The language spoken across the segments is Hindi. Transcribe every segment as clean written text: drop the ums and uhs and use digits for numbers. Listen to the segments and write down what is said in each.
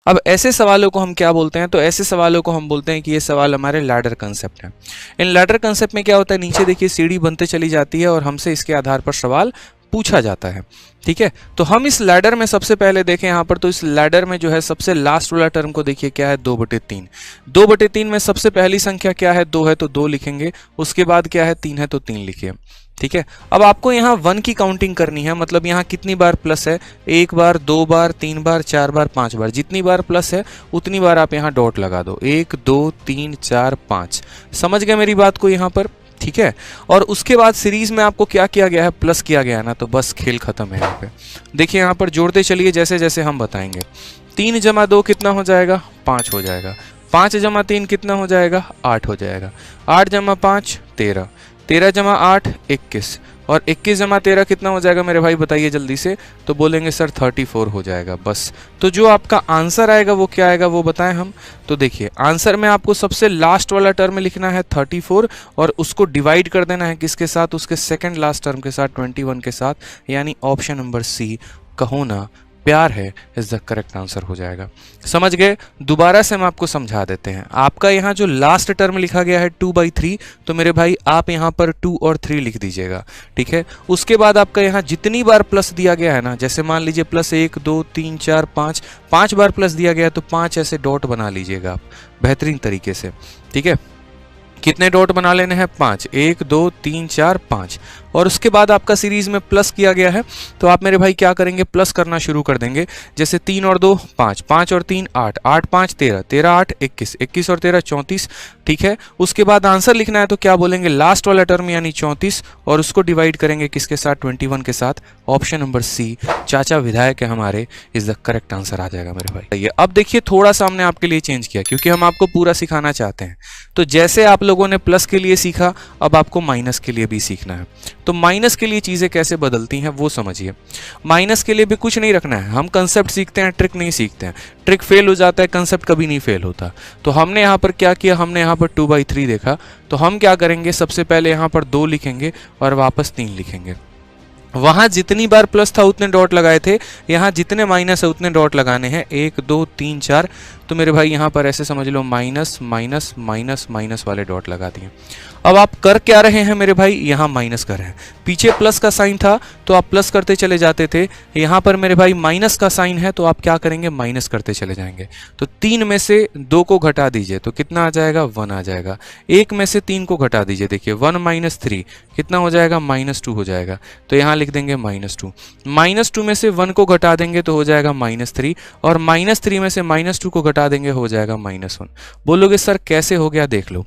अब ऐसे सवालों को हम क्या बोलते हैं, तो ऐसे सवालों को हम बोलते हैं कि ये सवाल हमारे लैडर कंसेप्ट है। इन लैडर कंसेप्ट में क्या होता है, नीचे देखिए सीढ़ी बनते चली जाती है और हमसे इसके आधार पर सवाल पूछा जाता है। ठीक है, तो हम इस लैडर में सबसे पहले देखें यहाँ पर, तो इस लैडर में जो है सबसे लास्ट वाला टर्म को देखिए क्या है, 2/3। 2/3 में सबसे पहली संख्या क्या है, 2 है तो 2 लिखेंगे, उसके बाद क्या है 3 है तो 3 लिखिए। ठीक है, अब आपको यहाँ 1 की काउंटिंग करनी है, मतलब यहाँ कितनी बार प्लस है, 1 बार, 2 बार, 3 बार, 4 बार, 5 बार, जितनी बार प्लस है उतनी बार आप यहाँ डॉट लगा दो, 1 2 3 4 5। समझ गए मेरी बात को यहाँ पर? ठीक है, और उसके बाद सीरीज में आपको क्या किया गया है, प्लस किया गया है ना, तो बस खेल खत्म है यहाँ पे। देखिए यहाँ पर जोड़ते चलिए जैसे जैसे हम बताएंगे। 3 + 2 कितना हो जाएगा, 5 हो जाएगा। 5 + 3 कितना हो जाएगा, 8 हो जाएगा। 8 + 5 13, 13 + 8 21, और 21 + 13 कितना हो जाएगा मेरे भाई, बताइए जल्दी से। तो बोलेंगे सर 34 हो जाएगा बस। तो जो आपका आंसर आएगा वो क्या आएगा, वो बताएं हम। तो देखिए आंसर में आपको सबसे लास्ट वाला टर्म लिखना है 34, और उसको डिवाइड कर देना है किसके साथ, उसके सेकंड लास्ट टर्म के साथ, 21 के साथ, यानी ऑप्शन नंबर सी, कहो ना प्यार है, इज द करेक्ट आंसर हो जाएगा। समझ गए? दोबारा से हम आपको समझा देते हैं। आपका यहाँ जो लास्ट टर्म लिखा गया है 2/3, तो मेरे भाई आप यहाँ पर 2 और 3 लिख दीजिएगा। ठीक है, उसके बाद आपका यहाँ जितनी बार प्लस दिया गया है ना, जैसे मान लीजिए प्लस 1 2 3 4 5, 5 बार प्लस दिया गया है तो 5 ऐसे डॉट बना लीजिएगा आप बेहतरीन तरीके से। ठीक है, कितने डॉट बना लेने हैं, 5, 1 2 3 4 5। और उसके बाद आपका सीरीज में प्लस किया गया है, तो आप मेरे भाई क्या करेंगे, प्लस करना शुरू कर देंगे। जैसे 3 और 2 5, 5 और 3 8, 8 5 13, 13 8 21, 21 और 13 34। ठीक है, उसके बाद आंसर लिखना है तो क्या बोलेंगे, लास्ट वाला टर्म यानी 34, और उसको डिवाइड करेंगे किसके साथ, 21 के साथ। ऑप्शन नंबर सी, चाचा विधायक है हमारे, इज द करेक्ट आंसर आ जाएगा मेरे भाई। ये अब देखिए थोड़ा सा हमने आपके लिए चेंज किया क्योंकि हम आपको पूरा सिखाना चाहते हैं। तो जैसे आप लोगों ने प्लस के लिए सीखा, अब आपको माइनस के लिए भी सीखना है। तो माइनस के लिए चीज़ें कैसे बदलती हैं वो समझिए। माइनस के लिए भी कुछ नहीं रखना है, हम कंसेप्ट सीखते हैं, ट्रिक नहीं सीखते हैं। ट्रिक फेल हो जाता है, कंसेप्ट कभी नहीं फेल होता। तो हमने यहाँ पर क्या किया, हमने यहाँ पर 2/3 देखा, तो हम क्या करेंगे, सबसे पहले यहाँ पर 2 लिखेंगे और वापस 3 लिखेंगे। वहां जितनी बार प्लस था उतने डॉट लगाए थे, यहाँ जितने माइनस है उतने डॉट लगाने हैं, 1 2 3 4। तो मेरे भाई यहाँ पर ऐसे समझ लो माइनस माइनस माइनस माइनस वाले डॉट लगा दिए। अब आप कर क्या रहे हैं मेरे भाई, यहाँ माइनस कर रहे हैं। पीछे प्लस का साइन था तो आप प्लस करते चले जाते थे, यहाँ पर मेरे भाई माइनस का साइन है तो आप क्या करेंगे, माइनस करते चले जाएंगे। तो 3 में से 2 को घटा दीजिए तो कितना आ जाएगा, 1 आ जाएगा। 1 में से 3 को घटा दीजिए, देखिए 1 - 3 कितना हो जाएगा, -2 हो जाएगा। तो यहाँ लिख देंगे -2। -2 में से 1 को घटा देंगे तो हो जाएगा -3, और -3 में से -2 को घटा देंगे हो जाएगा -1। बोलोगे सर कैसे हो गया, देख लो।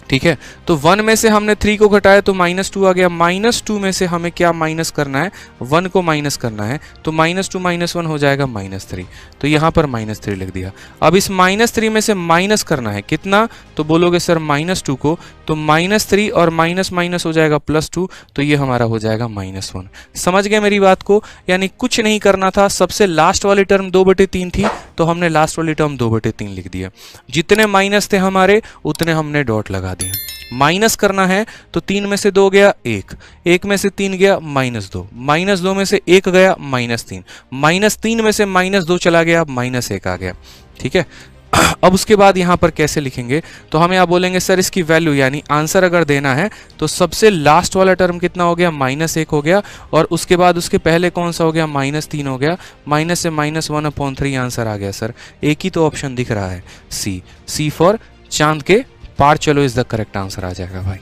ठीक है, तो 1 में से हमने 3 को घटाया तो -2 आ गया। -2 में से हमें क्या माइनस करना है, 1 को माइनस करना है, तो -2 - 1 हो जाएगा -3। तो यहाँ पर -3 लिख दिया। अब इस -3 में से माइनस करना है कितना, तो बोलोगे सर -2 को, तो -3 और माइनस माइनस हो जाएगा +2, तो ये हमारा हो जाएगा -1। समझ गए मेरी बात को? यानी कुछ नहीं करना था, सबसे लास्ट वाली टर्म 2/3 थी तो हमने लास्ट वाली टर्म 2/3 लिख दिया। जितने माइनस थे हमारे उतने हमने डॉट लगा दिए। माइनस करना है तो 3 में से 2 गया 1, 1 में से 3 गया -2, -2 में से 1 गया -3, -3 में से -2 चला गया, -1 आ गया। ठीक है, अब उसके बाद यहाँ पर कैसे लिखेंगे, तो हम यहाँ बोलेंगे सर इसकी वैल्यू यानी आंसर अगर देना है तो सबसे लास्ट वाला टर्म कितना हो गया, -1 हो गया, और उसके बाद उसके पहले कौन सा हो गया, -3 हो गया। माइनस से -1/3 आंसर आ गया सर। एक ही तो ऑप्शन दिख रहा है, सी फॉर चांद के पार चलो, इज द करेक्ट आंसर आ जाएगा भाई।